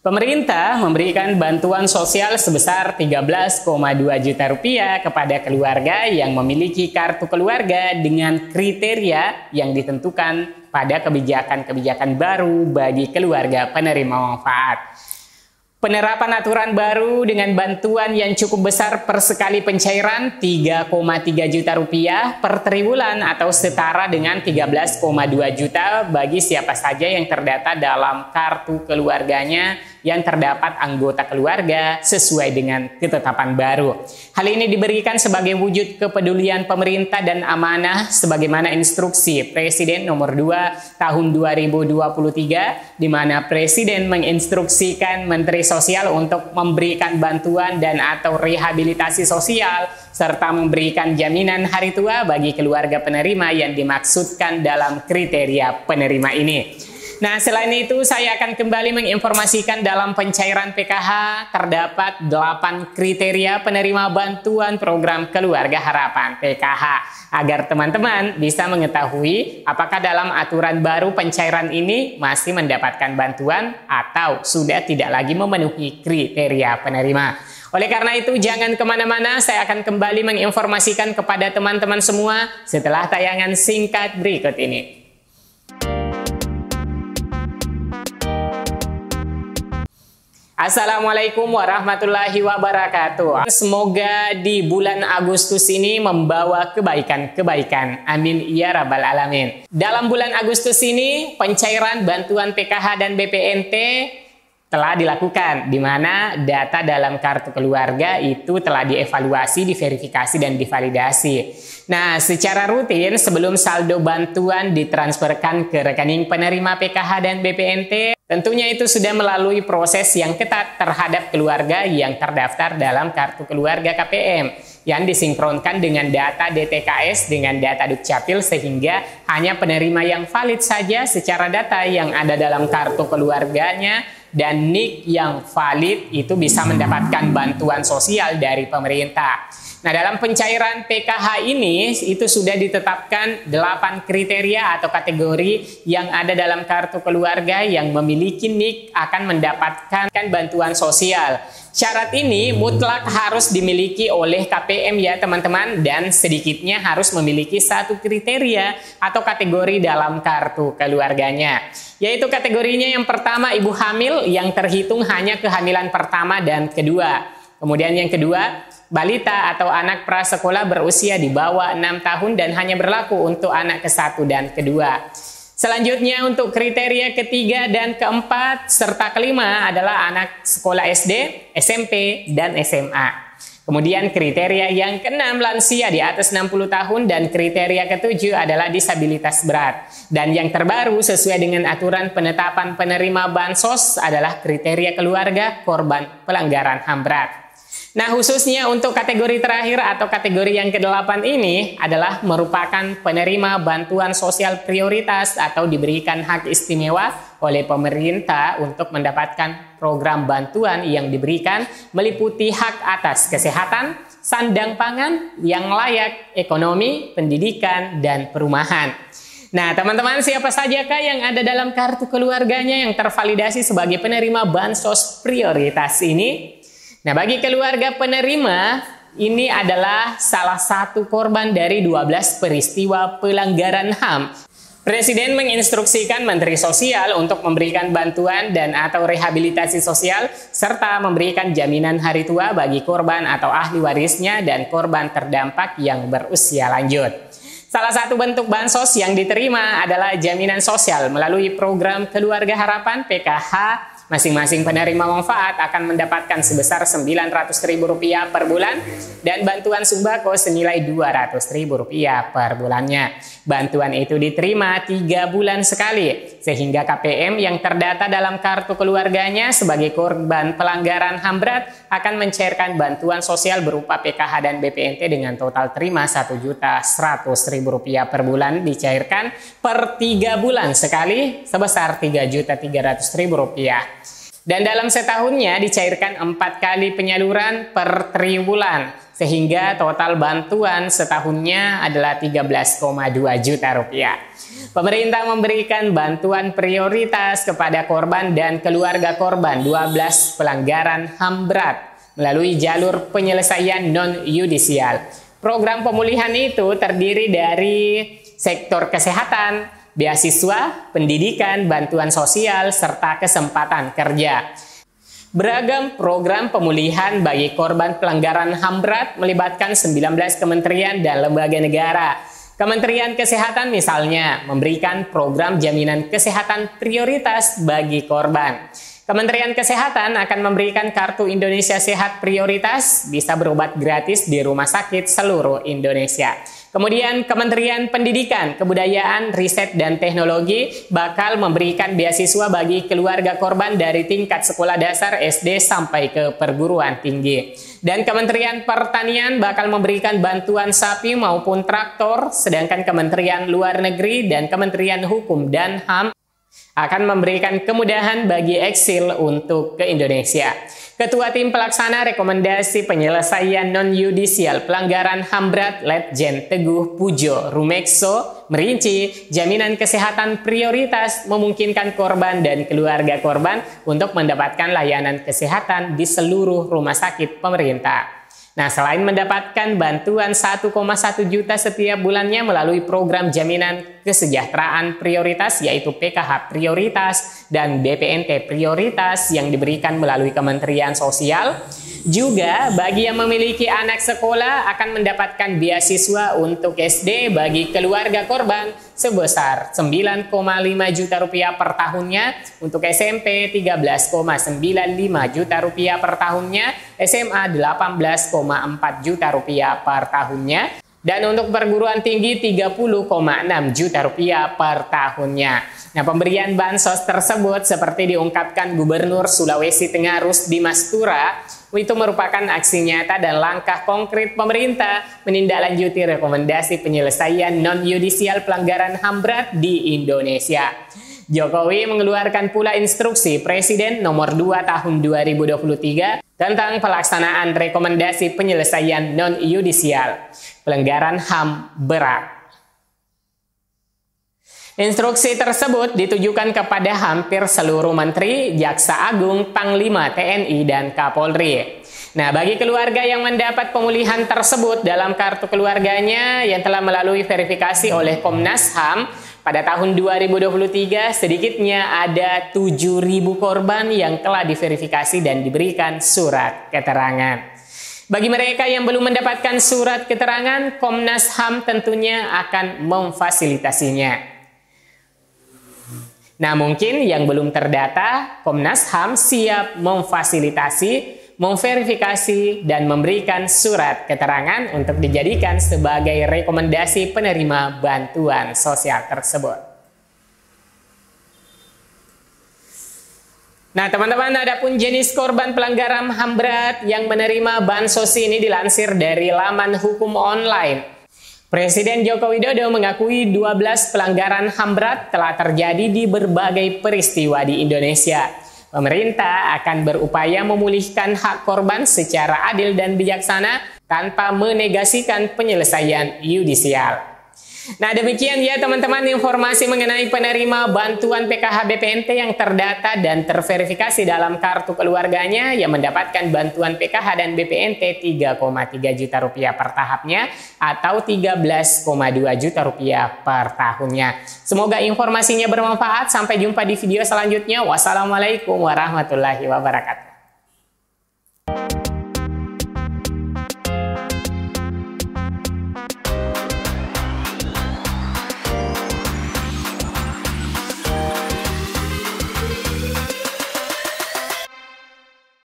Pemerintah memberikan bantuan sosial sebesar 13,2 juta rupiah kepada keluarga yang memiliki kartu keluarga dengan kriteria yang ditentukan pada kebijakan-kebijakan baru bagi keluarga penerima manfaat. Penerapan aturan baru dengan bantuan yang cukup besar per sekali pencairan 3,3 juta rupiah per triwulan atau setara dengan 13,2 juta bagi siapa saja yang terdata dalam kartu keluarganya yang terdapat anggota keluarga sesuai dengan ketetapan baru. Hal ini diberikan sebagai wujud kepedulian pemerintah dan amanah sebagaimana instruksi Presiden nomor 2 tahun 2023 di mana Presiden menginstruksikan Menteri Sosial untuk memberikan bantuan dan atau rehabilitasi sosial serta memberikan jaminan hari tua bagi keluarga penerima yang dimaksudkan dalam kriteria penerima ini. Nah, selain itu saya akan kembali menginformasikan dalam pencairan PKH terdapat 8 kriteria penerima bantuan program Keluarga Harapan PKH agar teman-teman bisa mengetahui apakah dalam aturan baru pencairan ini masih mendapatkan bantuan atau sudah tidak lagi memenuhi kriteria penerima. Oleh karena itu jangan kemana-mana, saya akan kembali menginformasikan kepada teman-teman semua setelah tayangan singkat berikut ini. Assalamualaikum warahmatullahi wabarakatuh. Semoga di bulan Agustus ini membawa kebaikan-kebaikan. Amin ya rabbal alamin. Dalam bulan Agustus ini pencairan bantuan PKH dan BPNT telah dilakukan, di mana data dalam kartu keluarga itu telah dievaluasi, diverifikasi, dan divalidasi. Nah, secara rutin sebelum saldo bantuan ditransferkan ke rekening penerima PKH dan BPNT, tentunya itu sudah melalui proses yang ketat terhadap keluarga yang terdaftar dalam kartu keluarga KPM yang disinkronkan dengan data DTKS dengan data Dukcapil sehingga hanya penerima yang valid saja secara data yang ada dalam kartu keluarganya dan NIK yang valid itu bisa mendapatkan bantuan sosial dari pemerintah. Nah, dalam pencairan PKH ini itu sudah ditetapkan 8 kriteria atau kategori yang ada dalam kartu keluarga yang memiliki NIK akan mendapatkan bantuan sosial. Syarat ini mutlak harus dimiliki oleh KPM ya teman-teman, dan sedikitnya harus memiliki satu kriteria atau kategori dalam kartu keluarganya. Yaitu kategorinya yang pertama ibu hamil yang terhitung hanya kehamilan pertama dan kedua. Kemudian yang kedua, balita atau anak prasekolah berusia di bawah 6 tahun dan hanya berlaku untuk anak ke-1 dan kedua. Selanjutnya untuk kriteria ketiga dan keempat serta kelima adalah anak sekolah SD, SMP, dan SMA. Kemudian kriteria yang keenam lansia di atas 60 tahun dan kriteria ketujuh adalah disabilitas berat. Dan yang terbaru sesuai dengan aturan penetapan penerima bansos adalah kriteria keluarga korban pelanggaran HAM berat. Nah, khususnya untuk kategori terakhir atau kategori yang ke-8 ini adalah merupakan penerima bantuan sosial prioritas atau diberikan hak istimewa oleh pemerintah untuk mendapatkan program bantuan yang diberikan meliputi hak atas kesehatan, sandang pangan yang layak, ekonomi, pendidikan, dan perumahan. Nah, teman-teman, siapa sajakah yang ada dalam kartu keluarganya yang tervalidasi sebagai penerima bansos prioritas ini? Nah, bagi keluarga penerima, ini adalah salah satu korban dari 12 peristiwa pelanggaran HAM. Presiden menginstruksikan Menteri Sosial untuk memberikan bantuan dan atau rehabilitasi sosial serta memberikan jaminan hari tua bagi korban atau ahli warisnya dan korban terdampak yang berusia lanjut. Salah satu bentuk bansos yang diterima adalah jaminan sosial melalui program Keluarga Harapan PKH. Masing-masing penerima manfaat akan mendapatkan sebesar Rp900.000 per bulan dan bantuan sembako senilai Rp200.000 per bulannya. Bantuan itu diterima 3 bulan sekali, sehingga KPM yang terdata dalam kartu keluarganya sebagai korban pelanggaran HAM berat akan mencairkan bantuan sosial berupa PKH dan BPNT dengan total terima Rp1.100.000 per bulan dicairkan per 3 bulan sekali sebesar Rp3.300.000. Dan dalam setahunnya dicairkan 4 kali penyaluran per triwulan, sehingga total bantuan setahunnya adalah 13,2 juta rupiah. Pemerintah memberikan bantuan prioritas kepada korban dan keluarga korban 12 pelanggaran HAM berat melalui jalur penyelesaian non-yudisial. Program pemulihan itu terdiri dari sektor kesehatan, beasiswa, pendidikan, bantuan sosial, serta kesempatan kerja. Beragam program pemulihan bagi korban pelanggaran HAM berat melibatkan 19 kementerian dan lembaga negara. Kementerian Kesehatan misalnya memberikan program jaminan kesehatan prioritas bagi korban. Kementerian Kesehatan akan memberikan kartu Indonesia Sehat prioritas, bisa berobat gratis di rumah sakit seluruh Indonesia. Kemudian Kementerian Pendidikan, Kebudayaan, Riset, dan Teknologi bakal memberikan beasiswa bagi keluarga korban dari tingkat sekolah dasar SD sampai ke perguruan tinggi. Dan Kementerian Pertanian bakal memberikan bantuan sapi maupun traktor, sedangkan Kementerian Luar Negeri dan Kementerian Hukum dan HAM akan memberikan kemudahan bagi eksil untuk ke Indonesia. Ketua Tim Pelaksana Rekomendasi Penyelesaian Non-Yudisial Pelanggaran HAM berat Letjen Teguh Pujo Rumekso merinci jaminan kesehatan prioritas memungkinkan korban dan keluarga korban untuk mendapatkan layanan kesehatan di seluruh rumah sakit pemerintah. Nah, selain mendapatkan bantuan 1,1 juta setiap bulannya melalui program jaminan kesejahteraan prioritas yaitu PKH prioritas dan BPNT prioritas yang diberikan melalui Kementerian Sosial, juga bagi yang memiliki anak sekolah akan mendapatkan beasiswa untuk SD bagi keluarga korban sebesar 9,5 juta rupiah per tahunnya, untuk SMP 13,95 juta rupiah per tahunnya, SMA 18,4 juta rupiah per tahunnya, dan untuk perguruan tinggi 30,6 juta rupiah per tahunnya. Nah, pemberian bansos tersebut seperti diungkapkan Gubernur Sulawesi Tengah Rusdi Mastura, itu merupakan aksi nyata dan langkah konkret pemerintah menindaklanjuti rekomendasi penyelesaian non-yudisial pelanggaran HAM berat di Indonesia. Jokowi mengeluarkan pula instruksi Presiden nomor 2 tahun 2023 tentang pelaksanaan rekomendasi penyelesaian non-yudisial pelanggaran HAM berat. Instruksi tersebut ditujukan kepada hampir seluruh Menteri, Jaksa Agung, Panglima TNI, dan Kapolri. Nah, bagi keluarga yang mendapat pemulihan tersebut dalam kartu keluarganya yang telah melalui verifikasi oleh Komnas HAM, pada tahun 2023 sedikitnya ada 7.000 korban yang telah diverifikasi dan diberikan surat keterangan. Bagi mereka yang belum mendapatkan surat keterangan, Komnas HAM tentunya akan memfasilitasinya. Nah, mungkin yang belum terdata, Komnas HAM siap memfasilitasi, memverifikasi, dan memberikan surat keterangan untuk dijadikan sebagai rekomendasi penerima bantuan sosial tersebut. Nah, teman-teman, adapun jenis korban pelanggaran HAM berat yang menerima bansos ini dilansir dari laman hukum online. Presiden Joko Widodo mengakui 12 pelanggaran HAM berat telah terjadi di berbagai peristiwa di Indonesia. Pemerintah akan berupaya memulihkan hak korban secara adil dan bijaksana tanpa menegasikan penyelesaian yudisial. Nah, demikian ya teman-teman informasi mengenai penerima bantuan PKH BPNT yang terdata dan terverifikasi dalam kartu keluarganya yang mendapatkan bantuan PKH dan BPNT 3,3 juta rupiah per tahapnya atau 13,2 juta rupiah per tahunnya. Semoga informasinya bermanfaat. Sampai jumpa di video selanjutnya. Wassalamualaikum warahmatullahi wabarakatuh.